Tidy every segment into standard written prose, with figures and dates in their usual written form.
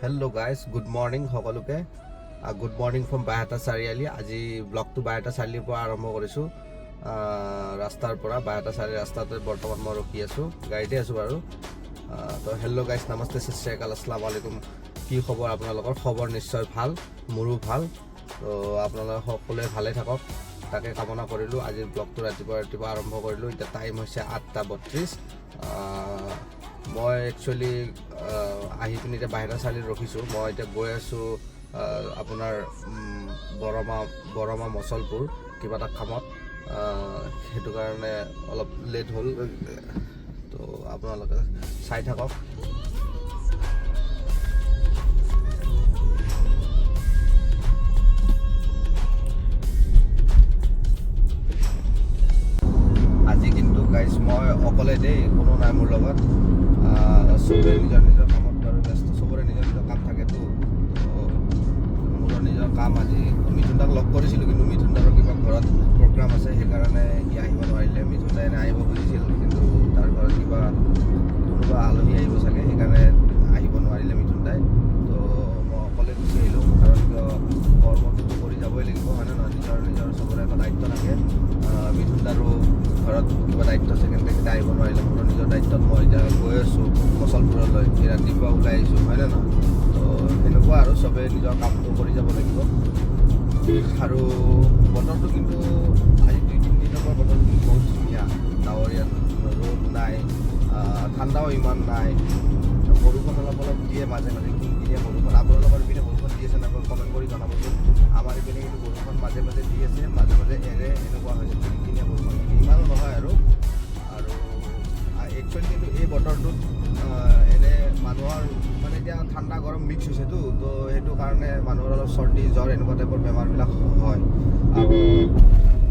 Hello' guys, good morning সকলোকে। Good morning from Baihata Chariali. আজি ব্লগটো বাইহাটা চাৰিআলিৰ পৰা আৰম্ভ কৰিছোঁ। ৰাস্তাৰ পৰা বাইহাটা চাৰিআলি ৰাস্তাতে বৰ্তমান মই ৰখি আছোঁ, গাড়ীতে আছোঁ বাৰু। তো হেল্ল' গাইজ, নমস্তে, সত শ্ৰী আকাল, আসসালামু আলাইকুম। কি খবৰ আপোনালোকৰ? খবৰ নিশ্চয় ভাল, মোৰো ভাল। তো আপোনালোকে সকলোৱে ভালে থাকক তাকে কামনা কৰিলোঁ। আজিৰ ব্লগটো ৰাতিপুৱা আৰম্ভ কৰিলোঁ। এতিয়া টাইম হৈছে 8:32। মই একচুৱেলি আহি পিনি এতিয়া বাহিৰা চাৰিআলিত ৰখিছোঁ। মই এতিয়া গৈ আছোঁ আপোনাৰ বৰমা মচলপুৰ কিবা এটা কামত। সেইটো কাৰণে অলপ লেট হ'ল। তো আপোনালোকে চাই থাকক। আজি কিন্তু গাইজ মই অকলে দেই, কোনো নাই মোৰ লগত। চবৰে নিজৰ নিজৰ কামত বাৰু ব্যস্ত, চবৰে নিজৰ নিজৰ কাম থাকেতো। মোৰো নিজৰ কাম। আজি মিথুন দাক লগ কৰিছিলোঁ, কিন্তু মিথুন দাৰ কিবা ঘৰত প্ৰগ্ৰাম আছে, সেইকাৰণে সি আহিব নোৱাৰিলে। মিথুন দাই এনে আহিব খুজিছিল, কিন্তু তাৰ ঘৰত কিবা কোনোবা আলহী আহিব চাগে, সেইকাৰণে আহিব নোৱাৰিলে মিথুন দাই। তো মই অকলে গুচি আহিলোঁ, কাৰণ কিয় কৰ্মটোতো কৰি যাবই লাগিব, হয়নে নহয়? নিজৰ চবৰে এটা দায়িত্ব থাকে। মিথুন দাৰো ঘৰত কিবা দায়িত্ব আছে, কিন্তু তেখেতে আহিব নোৱাৰিলে। মোৰ নিজৰ দায়িত্বত মই এতিয়া গৈ আছোঁ মচলপুৰলৈ। ৰাতিপুৱা ওলাই আহিছোঁ, হয়নে নহয়? তো সেনেকুৱা আৰু চবেই নিজৰ কামটো কৰি যাব লাগিব। আৰু বতৰটো কিন্তু আজি 2-3 দিনৰ পৰা বতৰটো কিন্তু বহুত ধুনীয়া, ডাৱৰীয়া, ৰ'দ নাই, ঠাণ্ডাও ইমান নাই। বৰষুণ অলপ দিয়ে মাজে মাজে, কিনকিনীয়া বৰষুণ। আপোনালোকৰ ইপিনে বৰষুণ দি আছে নাই কমেণ্ট কৰি জনাবচোন। আমাৰ ইপিনে কিন্তু বৰষুণ মাজে মাজে দি আছে, মাজে মাজে এৰে, এনেকুৱা হৈছে কিনকিনীয়া বৰষুণ। ইমানো নহয় আৰু একচুৱেলি কিন্তু এই বতৰটোত এনে মানুহৰ মানে এতিয়া ঠাণ্ডা গৰম মিক্স হৈছেতো, তো সেইটো কাৰণে মানুহৰ অলপ চৰ্দি জ্বৰ এনেকুৱা টাইপৰ বেমাৰবিলাক হয়। আৰু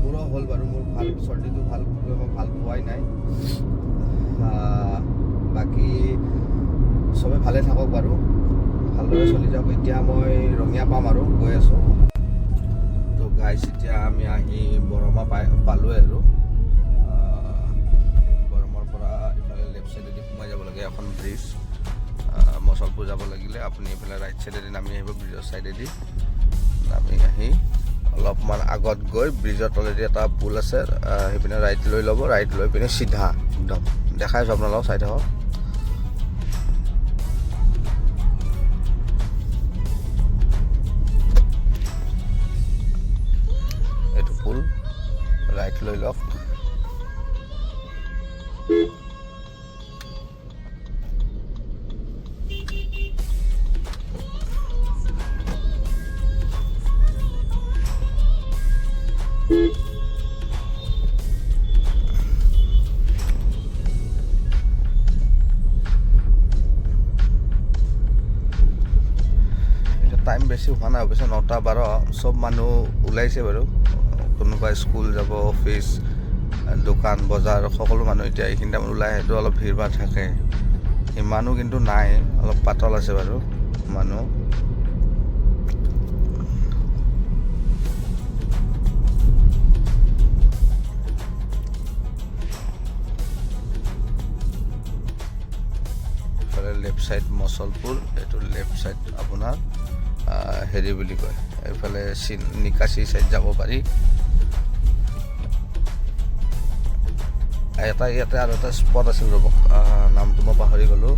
মোৰো হ'ল বাৰু, মোৰ ভাল চৰ্দিটো মই ভাল পোৱাই নাই। বাকী চবে ভালে থাকক বাৰু, ভালদৰে চলি যাওক। এতিয়া মই ৰঙিয়া পাম আৰু গৈ আছোঁ। তো গাইজ, এতিয়া আমি আহি বৰমা পালোৱে আৰু বৰমাৰ পৰা ইফালে লেফ্ট চাইডেদি সোমাই যাব লাগে এখন ব্ৰিজ। মচলপুৰ যাব লাগিলে আপুনি এইফালে ৰাইট চাইডেদি নামি আহিব, ব্ৰিজৰ চাইডেদি নামি আহি অলপমান আগত গৈ ব্ৰিজৰ তলেদি এটা পুল আছে, সেইপিনে ৰাইট লৈ ল'ব। ৰাইট লৈ পিনে চিধা একদম দেখাইছোঁ আপোনালোকক, চাই থাকক। এইটো পুল, ৰাইট লৈ লওক। টাইম বেছি হোৱা নাই অৱশ্যে, 9:12। চব মানুহ ওলাইছে বাৰু, কোনোবা স্কুল যাব, অফিচ, দোকান বজাৰ, সকলো মানুহ এতিয়া এইখিনি টাইমত ওলাই। সেইটো অলপ ভিৰ ভাৰ থাকে, ইমানো কিন্তু নাই, অলপ পাতল আছে বাৰু মানুহ। ইফালে লেফ্ট চাইড মচলপুৰ, এইটো লেফ্ট চাইড আপোনাৰ হেৰি বুলি কয়, এইফালে নিকাচি চাইড যাব পাৰি। ইয়াতে আৰু এটা স্পট আছিল, ৰ'ব, নামটো মই পাহৰি গ'লোঁ।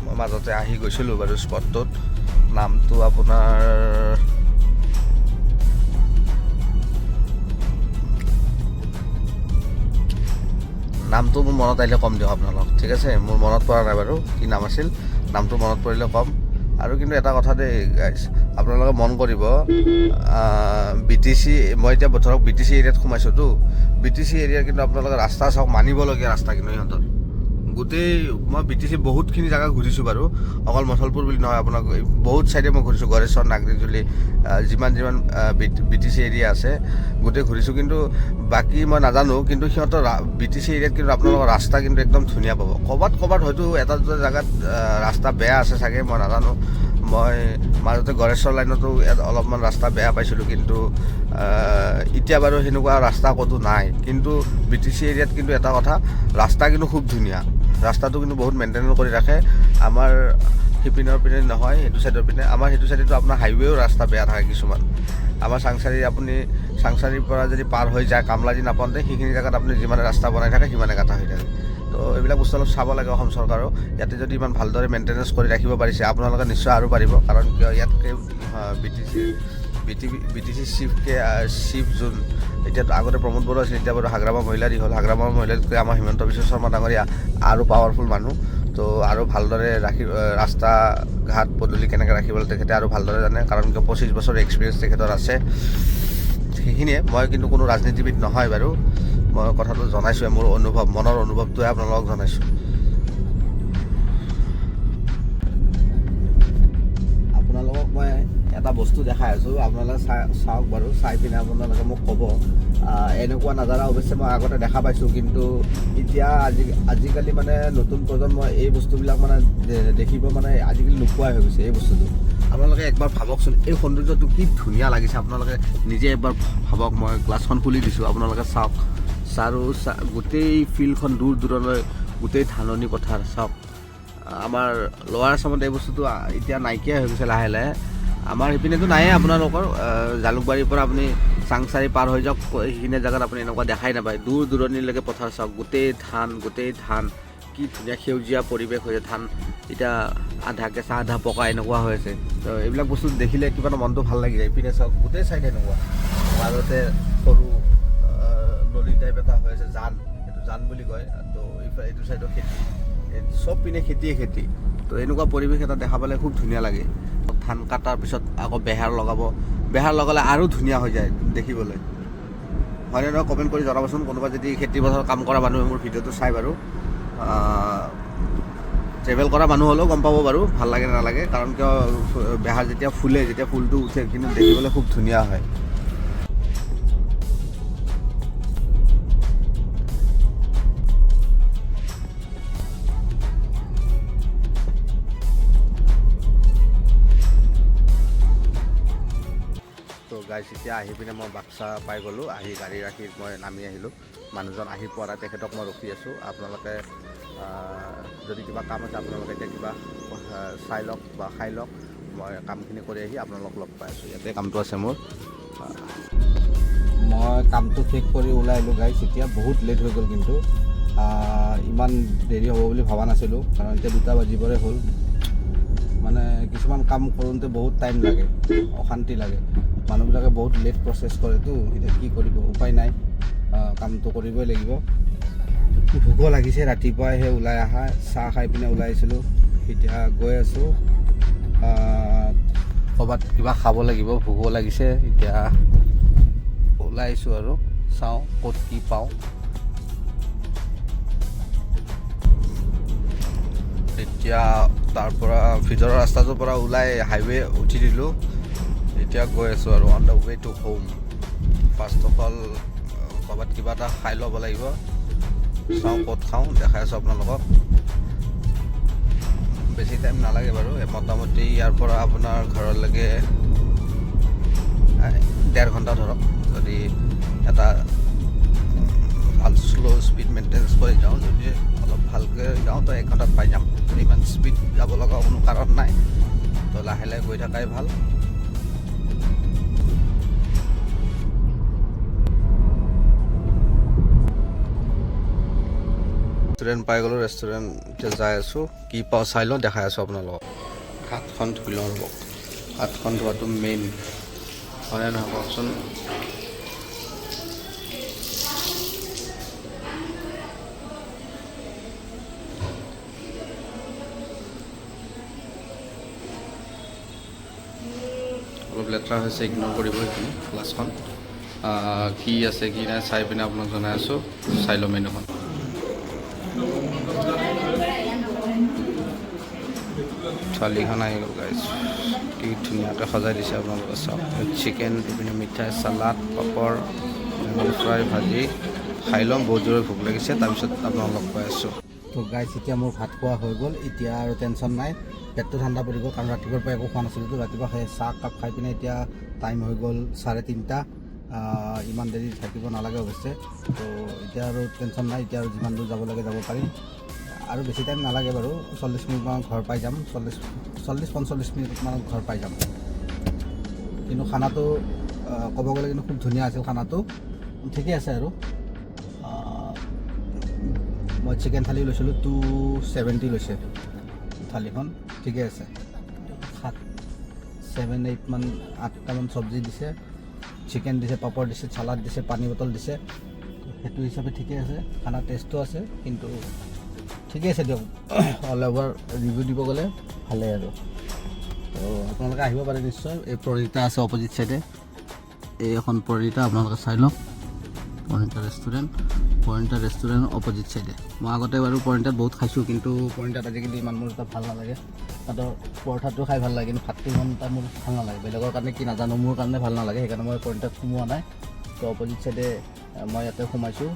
মই মাজতে আহি গৈছিলোঁ বাৰু স্পটটোত। নামটো আপোনাৰ নামটো মোৰ মনত আহিলে কম দিয়ক আপোনালোক, ঠিক আছে? মোৰ মনত পৰা নাই বাৰু কি নাম আছিল, নামটো মনত পৰিলে কম। আৰু কিন্তু এটা কথা দেই গাইজ, আপোনালোকে মন কৰিব, BTC, মই এতিয়া ধৰক BTC এৰিয়াত সোমাইছোঁতো। BTC এৰিয়াত কিন্তু আপোনালোকে ৰাস্তা চাওক, মানিবলগীয়া ৰাস্তা কিন্তু সিহঁতৰ গোটেই। মই BTC বহুতখিনি জেগা ঘূৰিছোঁ বাৰু, অকল মচলপুৰ বুলি নহয়, আপোনাক বহুত চাইডে মই ঘূৰিছোঁ, গড়েশ্বৰ, নাগৰিজুলি, যিমান BTC এৰিয়া আছে গোটেই ঘূৰিছোঁ। কিন্তু বাকী মই নাজানো, কিন্তু সিহঁতৰ BTC এৰিয়াত কিন্তু আপোনালোকৰ ৰাস্তা কিন্তু একদম ধুনীয়া পাব। ক'ৰবাত হয়তো এটা দুটা জেগাত ৰাস্তা বেয়া আছে চাগে, মই নাজানো। মই মাজতে গড়েশ্বৰ লাইনতো অলপমান ৰাস্তা বেয়া পাইছিলোঁ, কিন্তু এতিয়া বাৰু সেনেকুৱা ৰাস্তা ক'তো নাই। কিন্তু BTC এৰিয়াত কিন্তু এটা কথা, ৰাস্তা কিন্তু খুব ধুনীয়া। ৰাস্তাটো কিন্তু বহুত মেইনটেইন কৰি ৰাখে। আমাৰ সিপিনৰ পিনে নহয়, সেইটো চাইডৰ পিনে। আমাৰ সেইটো চাইডেতো আপোনাৰ হাইৱেও ৰাস্তা বেয়া থাকে কিছুমান। আমাৰ চাংচাৰী আপুনি চাংচাৰীৰ পৰা যদি পাৰ হৈ যায় কামলাজি নাপাওঁতে সেইখিনি জেগাত আপুনি যিমানে ৰাস্তা বনাই থাকে সিমানে কাটা হৈ থাকে। তো এইবিলাক বস্তু অলপ চাব লাগে অসম চৰকাৰেও। ইয়াতে যদি ইমান ভালদৰে মেইনটেনেঞ্চ কৰি ৰাখিব পাৰিছে আপোনালোকে নিশ্চয় আৰু পাৰিব। কাৰণ কিয় ইয়াতকৈ বি টি চি চিফ যোন এতিয়াতো আগতে প্ৰমোদ বড়ো আছিল, এতিয়া বাৰু হাগ্ৰামা মহিলাৰী হ'ল। হাগ্ৰামা মহিলাৰীতকৈ আমাৰ হিমন্ত বিশ্ব শৰ্মা ডাঙৰীয়া আৰু পাৱাৰফুল মানুহ। তো আৰু ভালদৰে ৰাস্তা ঘাট পদূলি কেনেকৈ ৰাখিবলৈ তেখেতে আৰু ভালদৰে জানে। কাৰণ কিয় 25 বছৰ এক্সপিৰিয়েঞ্চ তেখেতৰ আছে। সেইখিনিয়ে। মই কিন্তু কোনো ৰাজনীতিবিদ নহয় বাৰু, মই কথাটো জনাইছোঁৱে, মোৰ অনুভৱ, মনৰ অনুভৱটোৱে আপোনালোকক জনাইছোঁ। আপোনালোকক মই এটা বস্তু দেখাই আছোঁ, আপোনালোকে চাওক বাৰু, চাই পিনে আপোনালোকে মোক ক'ব। এনেকুৱা নাজানা অৱশ্যে মই আগতে দেখা পাইছোঁ, কিন্তু এতিয়া আজিকালি মানে নতুন প্ৰজন্মই এই বস্তুবিলাক মানে দেখিব মানে আজিকালি নোপোৱাই হৈ গৈছে এই বস্তুটো। আপোনালোকে একবাৰ ভাবকচোন, এই সৌন্দৰ্যটো কি ধুনীয়া লাগিছে। আপোনালোকে নিজে একবাৰ ভাবক। মই গ্লাছখন খুলি দিছোঁ, আপোনালোকে চাওক। গোটেই ফিল্ডখন দূৰ দূৰলৈ গোটেই ধাননি পথাৰ চাওক। আমাৰ লোৱাৰ আছামত এই বস্তুটো এতিয়া নাইকিয়া হৈ গৈছে লাহে লাহে। আমাৰ সেইপিনেতো নায়েই। আপোনালোকৰ জালুকবাৰীৰ পৰা আপুনি চাংচাৰী পাৰ হৈ যাওক, সেইখিনি জেগাত আপুনি এনেকুৱা দেখাই নাপায়। দূৰ দূৰণিলৈকে পথাৰ চাওক, গোটেই ধান, কি ধুনীয়া সেউজীয়া পৰিৱেশ হৈছে। ধান এতিয়া আধা কেঁচা আধা পকা এনেকুৱা হৈ আছে। তো এইবিলাক বস্তু দেখিলে কিবা এটা মনটো ভাল লাগি যায়। ইপিনে চাওক গোটেই চাইড এনেকুৱা, মাজতে সৰু নদী টাইপ এটা হৈ আছে, এইটো জান বুলি কয়। তো এইটো চাইডৰ খেতি, চব পিনে খেতিয়ে খেতি। তো এনেকুৱা পৰিৱেশ এটা দেখা পালে খুব ধুনীয়া লাগে। ধান কাটাৰ পিছত আকৌ বেহাৰ লগাব, বেহাৰ লগালে আৰু ধুনীয়া হৈ যায় দেখিবলৈ। হয়নে নহয় কমেণ্ট কৰি জনাবচোন। কোনোবা যদি খেতি পথাৰত কাম কৰা মানুহে মোৰ ভিডিঅ'টো চাই বাৰু, ট্ৰেভেল কৰা মানুহ হ'লেও গম পাব বাৰু ভাল লাগে নালাগে। কাৰণ কিয় বেহাৰ যেতিয়া ফুলটো উঠে কিন্তু দেখিবলৈ খুব ধুনীয়া হয়। তো গাইজ এতিয়া আহি পিনে মই বাক্সা পাই গ'লোঁ। আহি গাড়ী ৰাখি মই নামি আহিলোঁ। মানুহজন আহি পোৱা নাই, তেখেতক মই ৰখি আছোঁ। আপোনালোকে যদি কিবা কাম আছে আপোনালোকে এতিয়া কিবা চাই লওক বা খাই লওক। মই কামখিনি কৰি আহি আপোনালোকক লগ পাই আছোঁ। ইয়াতে কামটো আছে মোৰ। মই কামটো শেষ কৰি ওলাই আহিলোঁ গাইজ। এতিয়া বহুত লেট হৈ গ'ল, কিন্তু ইমান দেৰি হ'ব বুলি ভবা নাছিলোঁ। কাৰণ এতিয়া 2টা বাজিবৰে হ'ল। মানে কিছুমান কাম কৰোঁতে বহুত টাইম লাগে, অশান্তি লাগে। মানুহবিলাকে বহুত লেট প্ৰচেছ কৰেতো। এতিয়া কি কৰিব, উপায় নাই, কামটো কৰিবই লাগিব। ভোকো লাগিছে, ৰাতিপুৱাইহে ওলাই অহা, চাহ খাই পিনে ওলাই আহিছিলোঁ। এতিয়া গৈ আছোঁ ক'ৰবাত কিবা খাব লাগিব, ভোকো লাগিছে। এতিয়া ওলাই আহিছোঁ আৰু চাওঁ ক'ত কি পাওঁ। এতিয়া তাৰ পৰা ভিতৰৰ ৰাস্তাটোৰ পৰা ওলাই হাইৱে উঠি দিলোঁ। এতিয়া গৈ আছোঁ আৰু on the way to home. First of all ক'ৰবাত কিবা এটা খাই ল'ব লাগিব। চাওঁ ক'ত খাওঁ, দেখাই আছোঁ আপোনালোকক। বেছি টাইম নালাগে বাৰু, মোটামুটি ইয়াৰ পৰা আপোনাৰ ঘৰলৈকে 1.5 ঘণ্টা ধৰক। যদি এটা ভাল শ্ল' স্পীড মেইনটেনেঞ্চ কৰি যাওঁ, যদি অলপ ভালকৈ যাওঁ তো 1 ঘণ্টাত পাই যাম। ইমান স্পীড যাব লগা কোনো কাৰণ নাই। তো লাহে লাহে গৈ থকাই ভাল। ৰেষ্টুৰেণ্ট পাই গ'লোঁ। ৰেষ্টুৰেণ্ট এতিয়া যাই আছোঁ, কি পাওঁ চাই লওঁ, দেখাই আছোঁ আপোনালোকক। হাতখন ধুই লওঁ ৰ'ব। হাতখন ধোৱাটো মেইন, হয়নে নহয় কওকচোন। অলপ লেতেৰা হৈছে, ইগন'ৰ কৰিব সেইখিনি। গ্লাছখন কি আছে কি নাই চাই পিনে আপোনাক জনাই আছোঁ। চাই ল'ম মেনুখন। থালিখন আহি গ'ল গাইজ, কি ধুনীয়াকৈ সজাই দিছে আপোনালোকে চাওক। চিকেন, বিভিন্ন মিঠাই, চালাড, পাপৰ, বেঙেনা ফ্ৰাই, ভাজি। খাই ল'ম, বহুত জোৰে ভোক লাগিছে, তাৰপিছত আপোনাক লগ পাই আছোঁ। তো গাইজ এতিয়া মোৰ ভাত খোৱা হৈ গ'ল। এতিয়া আৰু টেনশ্যন নাই, পেটটো ঠাণ্ডা পৰি গ'ল। কাৰণ ৰাতিপুৱাৰ পৰা একো খোৱা নাছিলোঁতো। ৰাতিপুৱা চাহ কাপ খাই পিনে এতিয়া টাইম হৈ গ'ল 3:30। ইমান দেৰি থাকিব নালাগে অৱশ্যে। তো এতিয়া আৰু টেনশ্যন নাই, এতিয়া আৰু যিমান দূৰ যাব লাগে যাব পাৰিম। আৰু বেছি টাইম নালাগে বাৰু, 40 মিনিটমানত ঘৰ পাই যাম, 40-45 মিনিটমানত ঘৰ পাই যাম। কিন্তু খানাটো ক'ব গ'লে কিন্তু খুব ধুনীয়া আছিল খানাটো, ঠিকে আছে আৰু। মই চিকেন থালি লৈছিলোঁ 270 লৈছে থালিখন, ঠিকে আছে। 7-8মান চব্জি দিছে, চিকেন দিছে, পাপৰ দিছে, চালাড দিছে, পানী বটল দিছে, সেইটো হিচাপে ঠিকে আছে। খানা টেষ্টো আছে, কিন্তু ঠিকে আছে দিয়ক। অল অভাৰ ৰিভিউ দিব গ'লে ভালেই আৰু। তো আপোনালোকে আহিব পাৰে নিশ্চয়। এই পৰিণীতা আছে অপজিট চাইডে, এই এখন পৰিণীতা আপোনালোকে চাই লওক, পৰিণীতা ৰেষ্টুৰেণ্ট অপজিট চাইডে। মই আগতে বাৰু পৰিণীতাত বহুত খাইছোঁ, কিন্তু পৰিণীতাত আজিকালি ইমান মোৰ এটা ভাল নালাগে। তাতৰ পৰঠাটো খাই ভাল লাগে, কিন্তু ভাতটো ইমান এটা মোৰ ভাল নালাগে। বেলেগৰ কাৰণে কি নাজানো, মোৰ কাৰণে ভাল নালাগে, সেইকাৰণে মই পৰিণীতাত সোমোৱা নাই। তো অপজিট চাইডে মই ইয়াতে সোমাইছোঁ,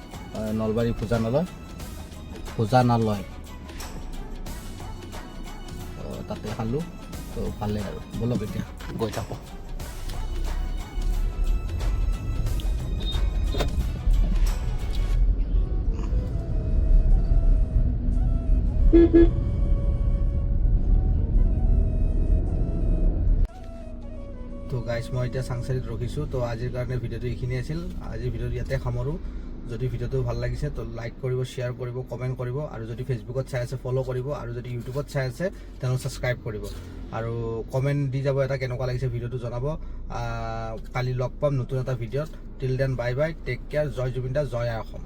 নলবাৰী ভোজানালয়, তাতে খালোঁ। তো ভালেই আৰু, ব'লক এতিয়া গৈ থাকোঁ। তো গাইজ, মই এতিয়া চাংচাৰিত ৰখিছোঁ। তো আজিৰ কাৰণে ভিডিঅ'টো এইখিনি আছিল। আজিৰ ভিডিঅ'টো ইয়াতে সামৰোঁ। যদি ভিডিঅ'টো ভাল লাগিছে তো লাইক কৰিব, শ্বেয়াৰ কৰিব, কমেণ্ট কৰিব, আৰু যদি ফেচবুকত চাই আছে ফ'ল' কৰিব, আৰু যদি ইউটিউবত চাই আছে তেনেহ'লে ছাবস্ক্ৰাইব কৰিব, আৰু কমেণ্ট দি যাব এটা কেনেকুৱা লাগিছে ভিডিঅ'টো জনাব। কালি লগ পাম নতুন এটা ভিডিঅ'ত। Till then bye bye, take care, জয় জুবিন দা, জয় অসম।